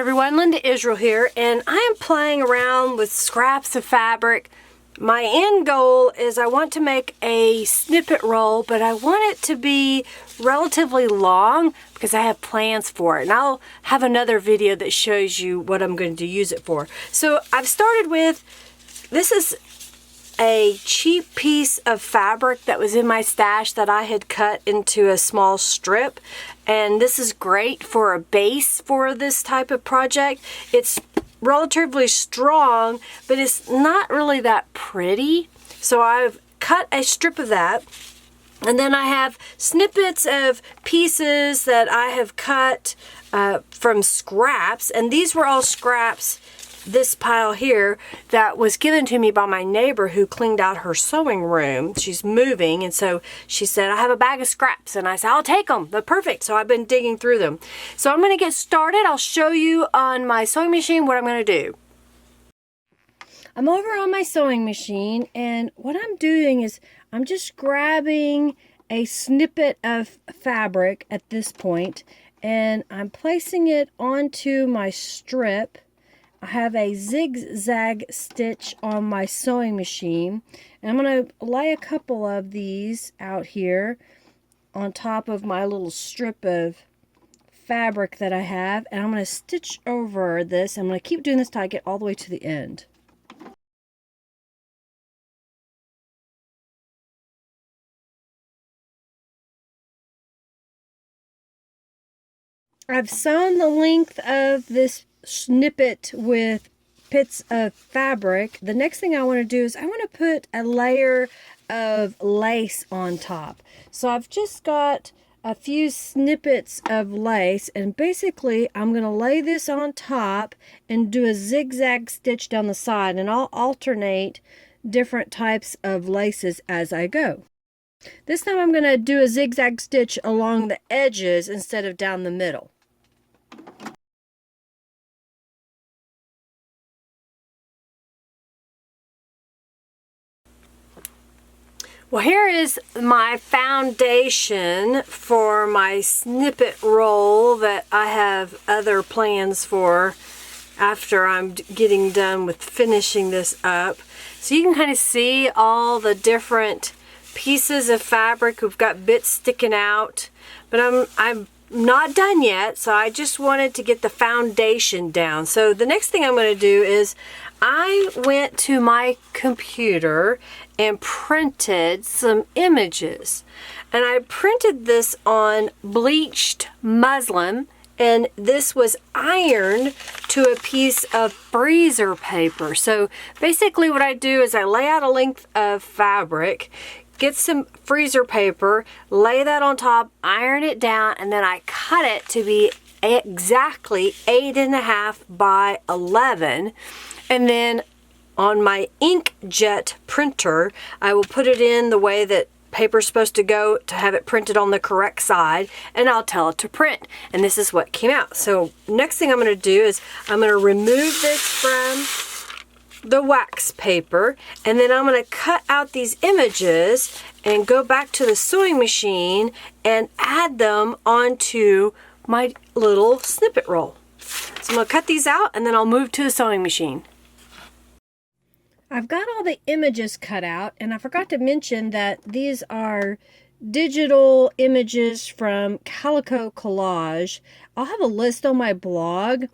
everyone, Linda Israel here, and I am playing around with scraps of fabric. My end goal is I want to make a snippet roll, but I want it to be relatively long because I have plans for it. And I'll have another video that shows you what I'm going to use it for. So I've started with, this is a cheap piece of fabric that was in my stash that I had cut into a small strip, and this is great for a base for this type of project. It's relatively strong, but it's not really that pretty, so I've cut a strip of that. And then I have snippets of pieces that I have cut from scraps, and these were all scraps, this pile here, that was given to me by my neighbor who cleaned out her sewing room. She's moving, and so she said, I have a bag of scraps, and I said, I'll take them. They're perfect. So I've been digging through them. So I'm going to get started. I'll show you on my sewing machine what I'm going to do. I'm over on my sewing machine, and what I'm doing is I'm just grabbing a snippet of fabric at this point, and I'm placing it onto my strip. I have a Zig Zag Stitch on my sewing machine, and I'm going to lay a couple of these out here on top of my little strip of fabric that I have, and I'm going to stitch over this. I'm going to keep doing this till I get all the way to the end. I've sewn the length of this snippet with bits of fabric. The next thing I want to do is I want to put a layer of lace on top. So I've just got a few snippets of lace, and basically I'm going to lay this on top and do a zigzag stitch down the side, and I'll alternate different types of laces as I go. This time I'm going to do a zigzag stitch along the edges instead of down the middle. Well, here is my foundation for my snippet roll that I have other plans for after I'm getting done with finishing this up. So you can kind of see all the different pieces of fabric. We've got bits sticking out, but I'm not done yet, so I just wanted to get the foundation down. So the next thing I'm going to do is I went to my computer and printed some images, and I printed this on bleached muslin, and this was ironed to a piece of freezer paper. So basically what I do is I lay out a length of fabric, get some freezer paper, lay that on top, iron it down, and then I cut it to be exactly 8.5 by 11. And then on my inkjet printer, I will put it in the way that paper's supposed to go to have it printed on the correct side, and I'll tell it to print. And this is what came out. So next thing I'm going to do is I'm going to remove this from the wax paper, and then I'm going to cut out these images and go back to the sewing machine and add them onto my little snippet roll. So I'm going to cut these out, and then I'll move to the sewing machine. I've got all the images cut out, and I forgot to mention that these are digital images from Calico Collage. I'll have a list on my blog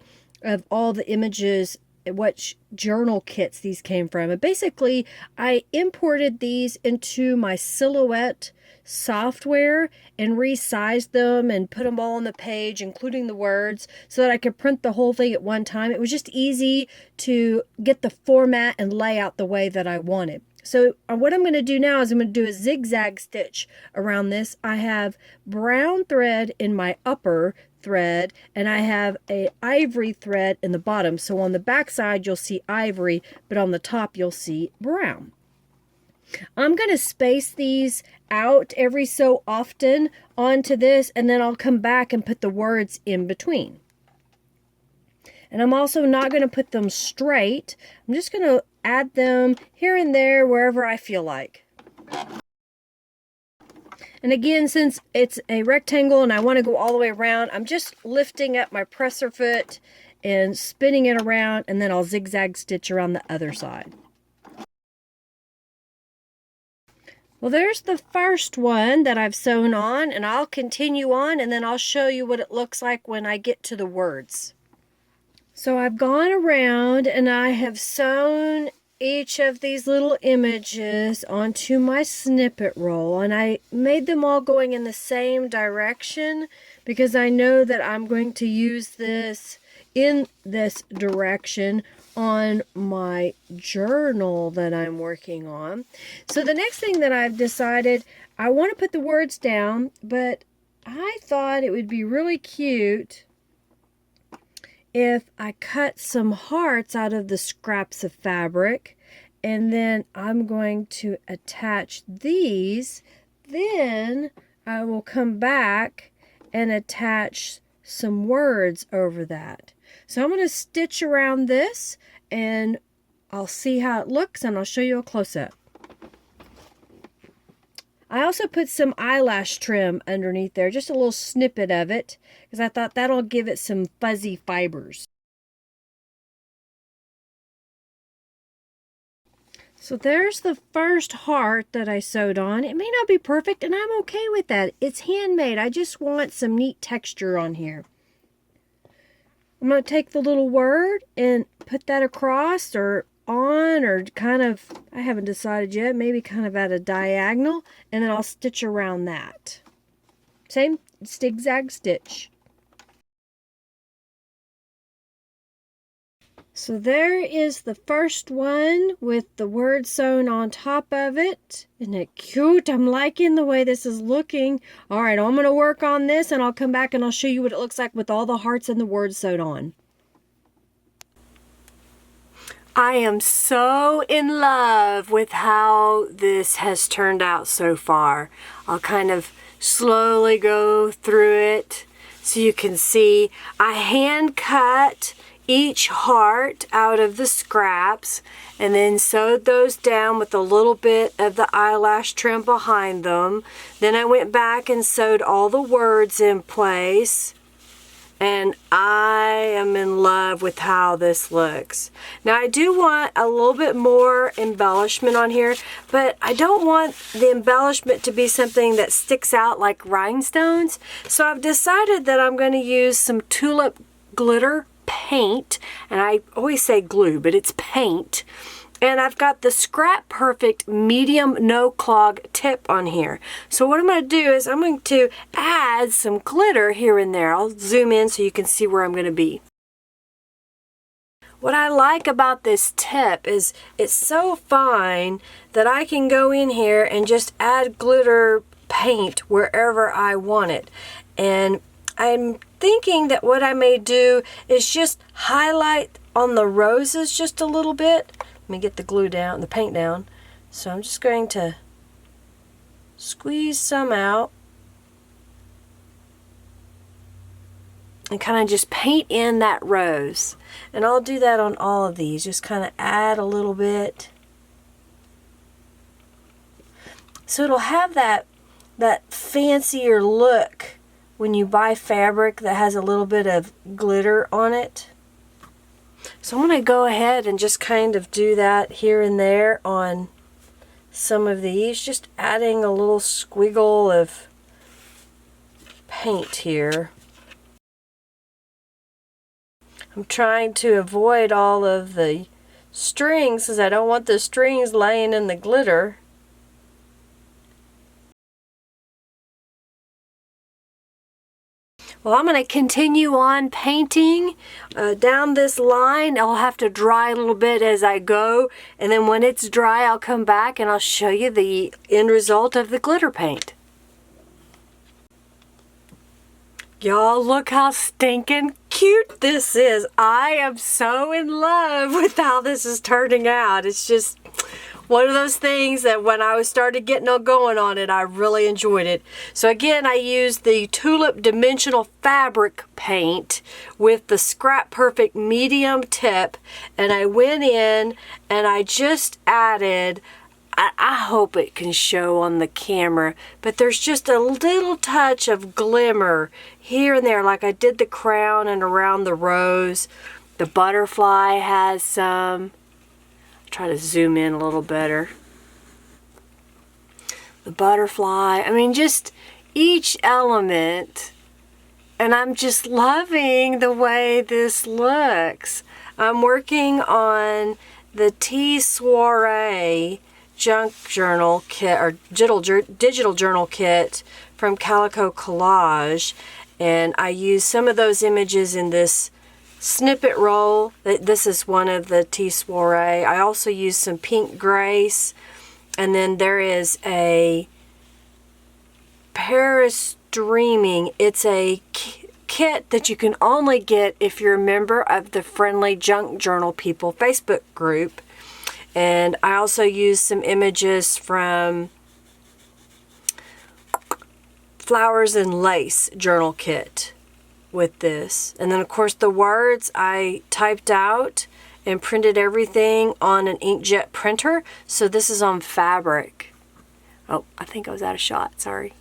of all the images, what journal kits these came from. And basically, I imported these into my Silhouette software and resized them and put them all on the page, including the words, so that I could print the whole thing at one time. It was just easy to get the format and layout the way that I wanted. So what I'm going to do now is I'm going to do a zigzag stitch around this. I have brown thread in my upper thread, and I have a ivory thread in the bottom. So on the back side you'll see ivory, but on the top you'll see brown. I'm going to space these out every so often onto this, and then I'll come back and put the words in between. And I'm also not going to put them straight. I'm just going to add them here and there wherever I feel like. And again, since it's a rectangle and I want to go all the way around, I'm just lifting up my presser foot and spinning it around, and then I'll zigzag stitch around the other side. Well, there's the first one that I've sewn on, and I'll continue on, and then I'll show you what it looks like when I get to the words. So I've gone around and I have sewn each of these little images onto my snippet roll, and I made them all going in the same direction because I know that I'm going to use this in this direction on my journal that I'm working on. So the next thing that I've decided, I want to put the words down, but I thought it would be really cute if I cut some hearts out of the scraps of fabric, and then I'm going to attach these. Then I will come back and attach some words over that. So I'm going to stitch around this, and I'll see how it looks, and I'll show you a close-up. I also put some eyelash trim underneath there, just a little snippet of it, because I thought that'll give it some fuzzy fibers. So there's the first heart that I sewed on. It may not be perfect, and I'm okay with that. It's handmade. I just want some neat texture on here. I'm going to take the little word and put that across or on, or kind of, I haven't decided yet, maybe kind of at a diagonal, and then I'll stitch around that. Same zigzag stitch. So there is the first one with the word sewn on top of it. Isn't it cute? I'm liking the way this is looking. All right, I'm going to work on this, and I'll come back and I'll show you what it looks like with all the hearts and the words sewed on. I am so in love with how this has turned out so far. I'll kind of slowly go through it so you can see. I hand cut each heart out of the scraps and then sewed those down with a little bit of the eyelash trim behind them. Then I went back and sewed all the words in place, and I am in love with how this looks. Now I do want a little bit more embellishment on here, but I don't want the embellishment to be something that sticks out like rhinestones. So I've decided that I'm going to use some tulip glitter paint, and I always say glue, but it's paint. And I've got the Scrap Perfect medium no clog tip on here. So what I'm going to do is I'm going to add some glitter here and there. I'll zoom in so you can see where I'm going to be. What I like about this tip is it's so fine that I can go in here and just add glitter paint wherever I want it. And I'm thinking that what I may do is just highlight on the roses just a little bit. Let me get the glue down, the paint down. So I'm just going to squeeze some out and kind of just paint in that rose. And I'll do that on all of these, just kind of add a little bit. So it'll have that fancier look when you buy fabric that has a little bit of glitter on it. So I'm going to go ahead and just kind of do that here and there on some of these, just adding a little squiggle of paint here. I'm trying to avoid all of the strings because I don't want the strings laying in the glitter. Well, I'm going to continue on painting down this line. I'll have to dry a little bit as I go, and then when it's dry I'll come back and I'll show you the end result of the glitter paint. Y'all, look how stinking cute this is. I am so in love with how this is turning out. It's just one of those things that when I started getting going on it, I really enjoyed it. So again, I used the Tulip Dimensional Fabric Paint with the Scrap Perfect medium tip, and I went in and I just added I hope it can show on the camera, but there's just a little touch of glimmer here and there, like I did the crown and around the rose. The butterfly has some. I'll try to zoom in a little better. The butterfly, I mean, just each element, and I'm just loving the way this looks. I'm working on the Tea Soiree junk journal kit, or digital journal kit from Calico Collage, and I use some of those images in this Snippet Roll. This is one of the Tea Soiree. I also use some pink grace, and then there is a Paris Dreaming. It's a kit that you can only get if you're a member of the Friendly Junk Journal People Facebook group. And I also use some images from Flowers and Lace journal kit with this. And then of course the words I typed out and printed everything on an inkjet printer. So this is on fabric. Oh, I think I was out of shot, sorry.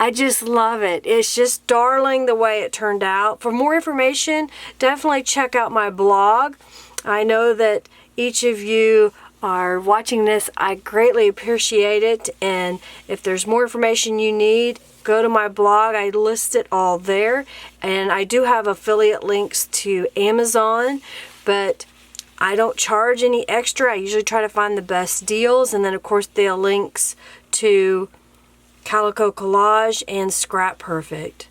I just love it. It's just darling the way it turned out. For more information, definitely check out my blog. I know that each of you are watching this. I greatly appreciate it. And if there's more information you need, go to my blog. I list it all there. And I do have affiliate links to Amazon, but I don't charge any extra. I usually try to find the best deals. And then of course the links to Calico Collage and Scrap Perfect.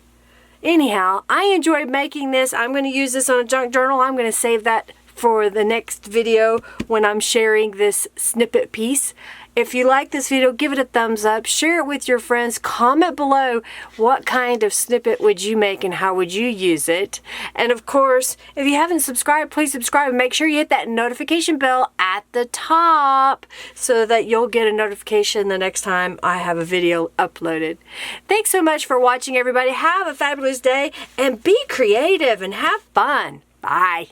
Anyhow, I enjoyed making this. I'm going to use this on a junk journal. I'm going to save that for the next video when I'm sharing this snippet piece. If you like this video, give it a thumbs up, share it with your friends, comment below what kind of snippet would you make and how would you use it. And of course, if you haven't subscribed, please subscribe and make sure you hit that notification bell at the top so that you'll get a notification the next time I have a video uploaded. Thanks so much for watching, everybody. Have a fabulous day and be creative and have fun. Bye.